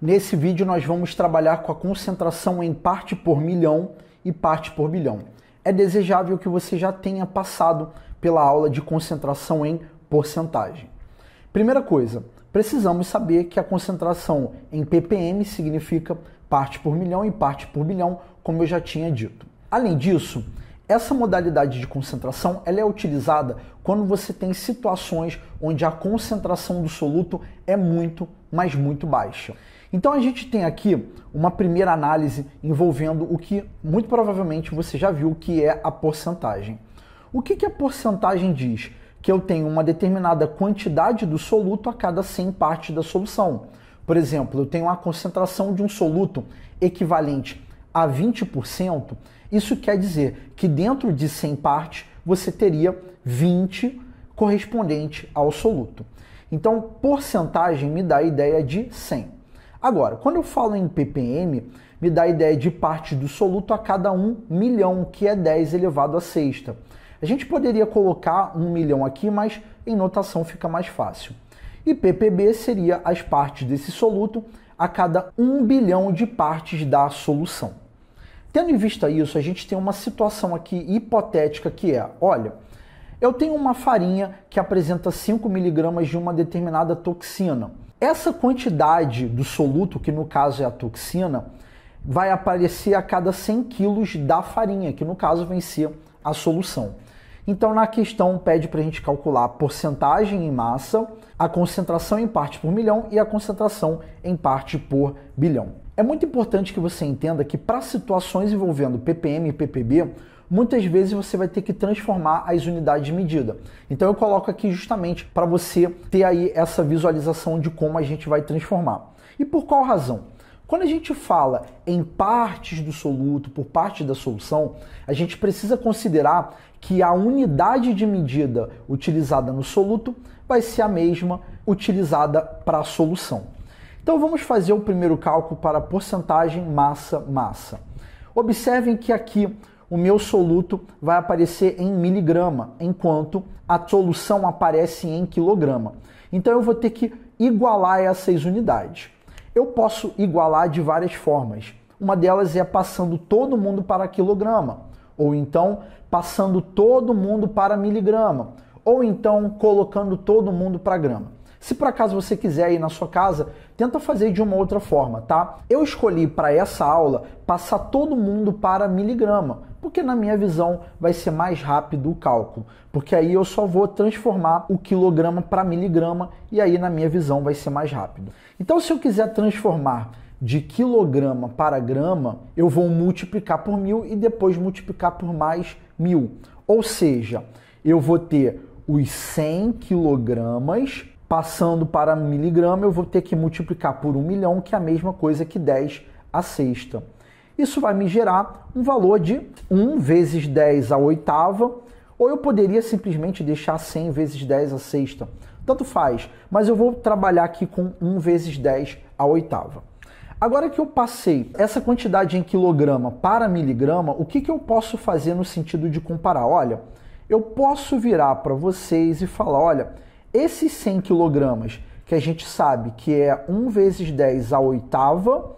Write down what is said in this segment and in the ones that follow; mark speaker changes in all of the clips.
Speaker 1: Nesse vídeo nós vamos trabalhar com a concentração em parte por milhão e parte por bilhão. É desejável que você já tenha passado pela aula de concentração em porcentagem. Primeira coisa, precisamos saber que a concentração em ppm significa parte por milhão e parte por bilhão, como eu já tinha dito. Além disso, essa modalidade de concentração ela é utilizada quando você tem situações onde a concentração do soluto é muito, mas muito baixa. Então a gente tem aqui uma primeira análise envolvendo o que muito provavelmente você já viu que é a porcentagem. O que a porcentagem diz? Que eu tenho uma determinada quantidade do soluto a cada 100 partes da solução. Por exemplo, eu tenho uma concentração de um soluto equivalente a 20%, isso quer dizer que dentro de 100 partes você teria 20 correspondente ao soluto. Então, porcentagem me dá a ideia de 100. Agora, quando eu falo em ppm, me dá a ideia de parte do soluto a cada 1 milhão, que é 10 elevado à sexta. A gente poderia colocar 1 milhão aqui, mas em notação fica mais fácil. E ppb seria as partes desse soluto a cada 1 bilhão de partes da solução. Tendo em vista isso, a gente tem uma situação aqui hipotética que é, olha, eu tenho uma farinha que apresenta 5 miligramas de uma determinada toxina. Essa quantidade do soluto, que no caso é a toxina, vai aparecer a cada 100 quilos da farinha, que no caso vem ser a solução. Então, na questão, pede para a gente calcular a porcentagem em massa, a concentração em parte por milhão e a concentração em parte por bilhão. É muito importante que você entenda que para situações envolvendo ppm e ppb, muitas vezes você vai ter que transformar as unidades de medida. Então eu coloco aqui justamente para você ter aí essa visualização de como a gente vai transformar. E por qual razão? Quando a gente fala em partes do soluto, por parte da solução, a gente precisa considerar que a unidade de medida utilizada no soluto vai ser a mesma utilizada para a solução. Então vamos fazer o primeiro cálculo para porcentagem massa-massa. Observem que aqui o meu soluto vai aparecer em miligrama, enquanto a solução aparece em quilograma. Então eu vou ter que igualar essas unidades. Eu posso igualar de várias formas. Uma delas é passando todo mundo para quilograma, ou então passando todo mundo para miligrama, ou então colocando todo mundo para grama. Se por acaso você quiser aí na sua casa, tenta fazer de uma outra forma, tá? Eu escolhi para essa aula passar todo mundo para miligrama, porque na minha visão vai ser mais rápido o cálculo, porque aí eu só vou transformar o quilograma para miligrama e aí na minha visão vai ser mais rápido. Então se eu quiser transformar de quilograma para grama, eu vou multiplicar por 1000 e depois multiplicar por mais 1000. Ou seja, eu vou ter os 100 quilogramas passando para miligrama, eu vou ter que multiplicar por 1 milhão, que é a mesma coisa que 10 à sexta. Isso vai me gerar um valor de 1 vezes 10 à oitava, ou eu poderia simplesmente deixar 100 vezes 10 à sexta. Tanto faz, mas eu vou trabalhar aqui com 1 vezes 10 à oitava. Agora que eu passei essa quantidade em quilograma para miligrama, o que eu posso fazer no sentido de comparar? Olha, eu posso virar para vocês e falar, olha, esses 100 quilogramas, que a gente sabe que é 1 vezes 10 à oitava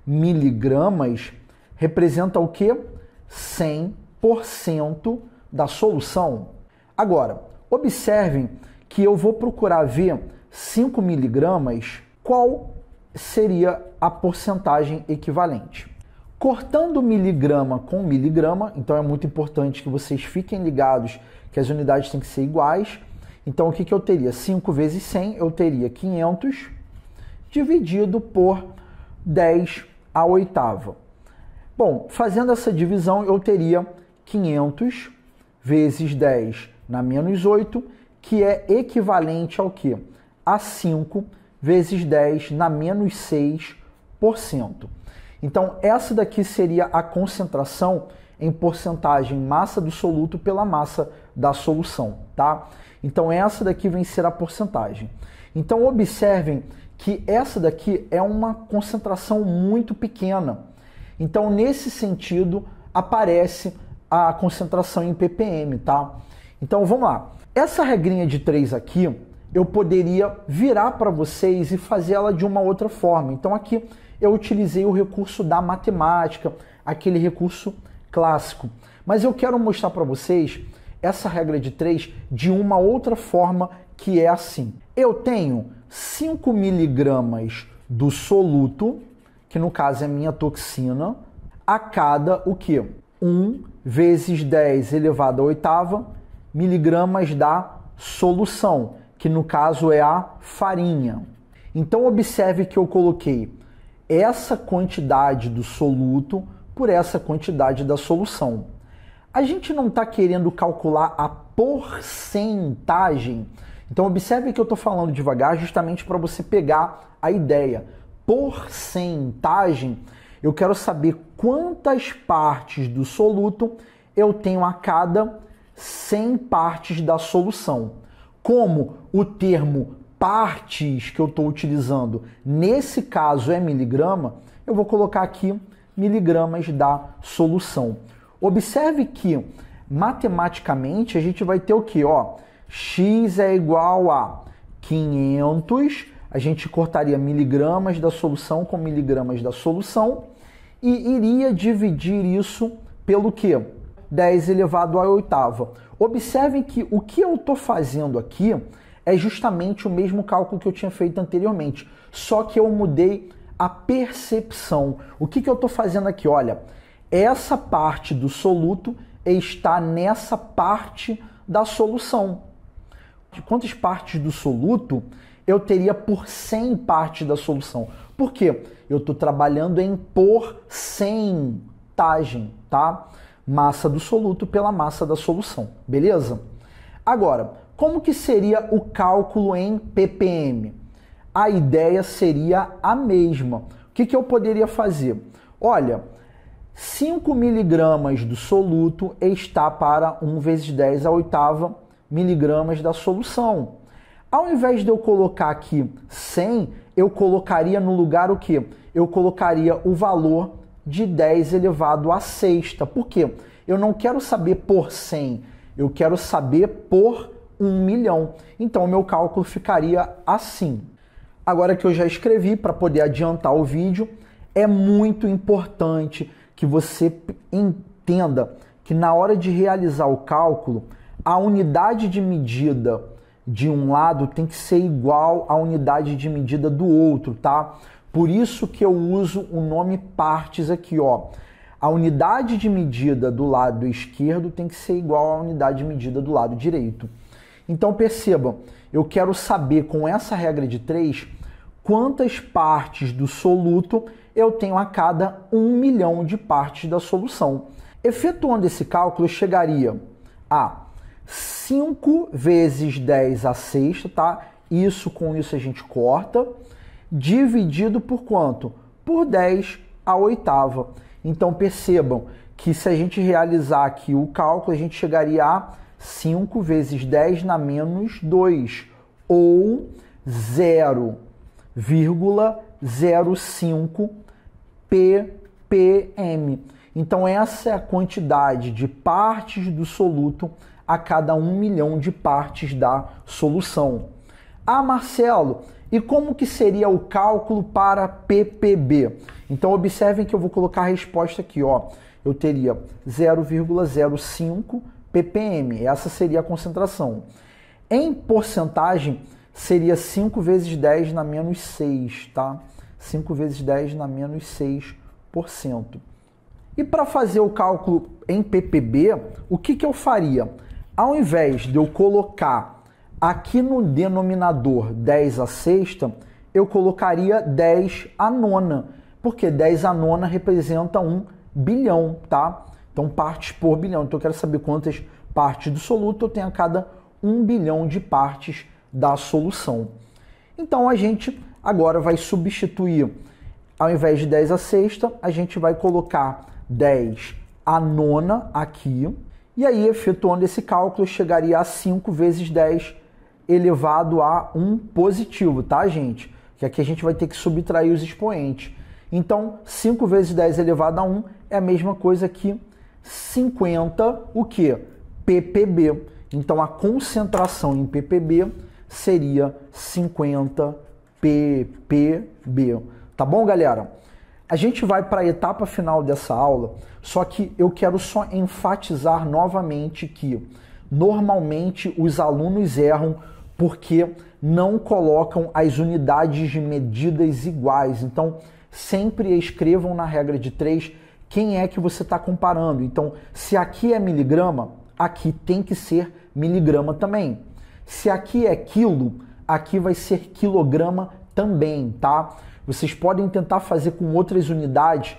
Speaker 1: miligramas, representa o quê? 100% da solução. Agora, observem que eu vou procurar ver 5 miligramas, qual seria a porcentagem equivalente. Cortando miligrama com miligrama, então é muito importante que vocês fiquem ligados que as unidades têm que ser iguais. Então, o que eu teria? 5 vezes 100, eu teria 500, dividido por 10 à oitava. Bom, fazendo essa divisão, eu teria 500 vezes 10 na menos 8, que é equivalente ao quê? A 5 vezes 10 na menos 6%. Então, essa daqui seria a concentração em porcentagem massa do soluto pela massa da solução, tá? Então essa daqui vem ser a porcentagem. Então observem que essa daqui é uma concentração muito pequena. Então nesse sentido aparece a concentração em ppm, tá? Então vamos lá. Essa regrinha de 3 aqui, eu poderia virar para vocês e fazer ela de uma outra forma. Então aqui eu utilizei o recurso da matemática, aquele recurso clássico. Mas eu quero mostrar para vocês essa regra de 3 de uma outra forma, que é assim. Eu tenho 5 miligramas do soluto, que no caso é minha toxina, a cada o quê? 1 vezes 10 elevado à oitava miligramas da solução, que no caso é a farinha. Então observe que eu coloquei essa quantidade do soluto por essa quantidade da solução. A gente não está querendo calcular a porcentagem. Então observe que eu estou falando devagar justamente para você pegar a ideia. Porcentagem, eu quero saber quantas partes do soluto eu tenho a cada 100 partes da solução. Como o termo partes que eu estou utilizando nesse caso é miligrama, eu vou colocar aqui miligramas da solução. Observe que matematicamente a gente vai ter o que? X é igual a 500, a gente cortaria miligramas da solução com miligramas da solução e iria dividir isso pelo quê? 10 elevado à oitava. Observem que o que eu estou fazendo aqui é justamente o mesmo cálculo que eu tinha feito anteriormente, só que eu mudei a percepção. O que eu estou fazendo aqui? Olha, essa parte do soluto está nessa parte da solução. De quantas partes do soluto eu teria por 100 partes da solução? Por quê? Eu estou trabalhando em porcentagem, tá? Massa do soluto pela massa da solução, beleza? Agora, como que seria o cálculo em ppm? A ideia seria a mesma. O que eu poderia fazer? Olha, 5 miligramas do soluto está para 1 vezes 10 à oitava miligramas da solução. Ao invés de eu colocar aqui 100, eu colocaria no lugar o quê? Eu colocaria o valor de 10 elevado à sexta. Por quê? Eu não quero saber por 100, eu quero saber por 1 milhão. Então, o meu cálculo ficaria assim. Agora que eu já escrevi, para poder adiantar o vídeo, é muito importante que você entenda que na hora de realizar o cálculo, a unidade de medida de um lado tem que ser igual à unidade de medida do outro, tá? Por isso que eu uso o nome partes aqui, ó. A unidade de medida do lado esquerdo tem que ser igual à unidade de medida do lado direito. Então percebam, eu quero saber com essa regra de 3 quantas partes do soluto eu tenho a cada 1 milhão de partes da solução. Efetuando esse cálculo, eu chegaria a 5 vezes 10 à sexta, tá? Com isso a gente corta, dividido por quanto? Por 10 à oitava. Então percebam que se a gente realizar aqui o cálculo, a gente chegaria a 5 vezes 10 na menos 2, ou 0,05 ppm. Então essa é a quantidade de partes do soluto a cada 1 milhão de partes da solução. Ah, Marcelo, e como que seria o cálculo para ppb? Então observem que eu vou colocar a resposta aqui, ó. Eu teria 0,05 ppm, essa seria a concentração. Em porcentagem, seria 5 vezes 10 na menos 6, tá? 5 vezes 10 na menos 6%. E para fazer o cálculo em ppb, o que eu faria? Ao invés de eu colocar aqui no denominador 10 à sexta, eu colocaria 10 à nona, porque 10 à nona representa 1 bilhão, tá? Então, partes por bilhão. Então, eu quero saber quantas partes do soluto eu tenho a cada 1 bilhão de partes da solução. Então, a gente agora vai substituir, ao invés de 10 à sexta, a gente vai colocar 10 à nona aqui, e aí, efetuando esse cálculo, eu chegaria a 5 vezes 10 elevado a 1 positivo, tá, gente? Que aqui a gente vai ter que subtrair os expoentes. Então, 5 vezes 10 elevado a 1 é a mesma coisa que 50, o quê? ppb. Então, a concentração em ppb seria 50 ppb. Tá bom, galera? A gente vai para a etapa final dessa aula, só que eu quero só enfatizar novamente que normalmente os alunos erram porque não colocam as unidades de medidas iguais. Então, sempre escrevam na regra de 3 quem é que você está comparando. Então, se aqui é miligrama, aqui tem que ser miligrama também. Se aqui é quilo, aqui vai ser quilograma também, tá? Vocês podem tentar fazer com outras unidades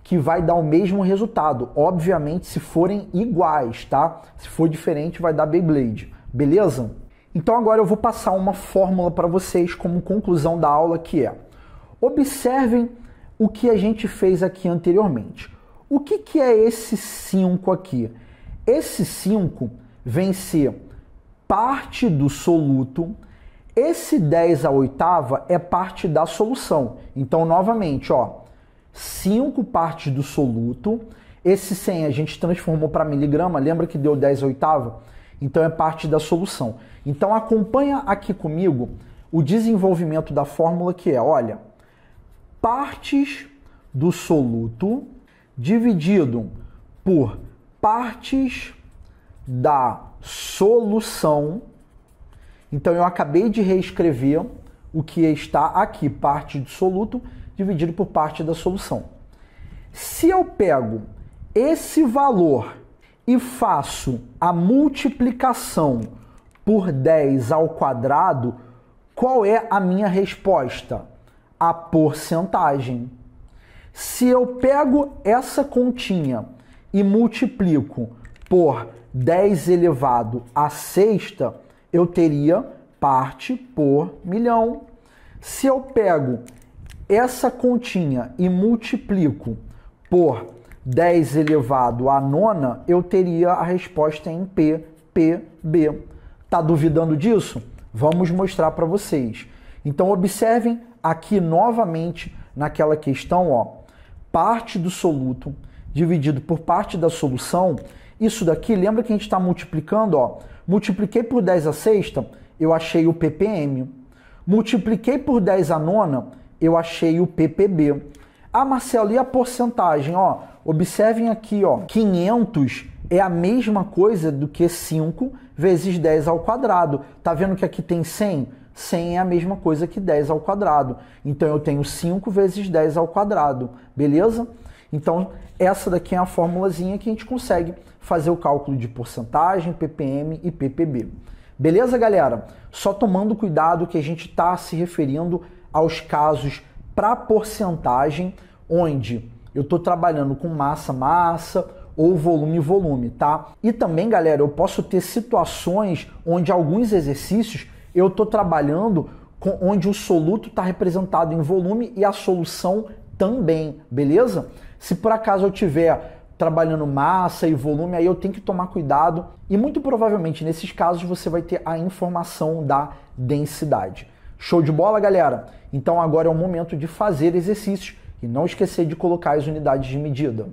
Speaker 1: que vai dar o mesmo resultado. Obviamente, se forem iguais, tá? Se for diferente, vai dar Beyblade. Beleza? Então agora eu vou passar uma fórmula para vocês como conclusão da aula, que é: observem o que a gente fez aqui anteriormente. O que é esse 5 aqui? Esse 5 vem ser parte do soluto. Esse 10 à oitava é parte da solução. Então, novamente, ó, 5 partes do soluto. Esse 100 a gente transformou para miligrama, lembra que deu 10 à oitava? Então, é parte da solução. Então, acompanha aqui comigo o desenvolvimento da fórmula, que é, olha, partes do soluto dividido por partes da solução. Então, eu acabei de reescrever o que está aqui, parte do soluto dividido por parte da solução. Se eu pego esse valor e faço a multiplicação por 10 ao quadrado, qual é a minha resposta? A porcentagem. Se eu pego essa continha e multiplico por 10 elevado à sexta, eu teria parte por milhão. Se eu pego essa continha e multiplico por 10 elevado à nona, eu teria a resposta em ppb. Tá duvidando disso? Vamos mostrar para vocês. Então observem aqui novamente naquela questão, ó, parte do soluto dividido por parte da solução. Isso daqui, lembra que a gente está multiplicando, ó? Multipliquei por 10 à sexta, eu achei o ppm. Multipliquei por 10 à nona, eu achei o ppb. Ah, Marcelo, e a porcentagem? Ó, observem aqui, ó, 500 é a mesma coisa do que 5 vezes 10 ao quadrado. Tá vendo que aqui tem 100? 100 é a mesma coisa que 10 ao quadrado. Então, eu tenho 5 vezes 10 ao quadrado, beleza? Então, essa daqui é a formulazinha que a gente consegue fazer o cálculo de porcentagem, ppm e ppb. Beleza, galera? Só tomando cuidado que a gente está se referindo aos casos para porcentagem, onde eu estou trabalhando com massa ou volume, tá? E também, galera, eu posso ter situações onde alguns exercícios eu estou trabalhando onde o soluto está representado em volume e a solução também, beleza? Se por acaso eu tiver trabalhando massa e volume, aí eu tenho que tomar cuidado e muito provavelmente nesses casos você vai ter a informação da densidade. Show de bola, galera? Então agora é o momento de fazer exercícios e não esquecer de colocar as unidades de medida.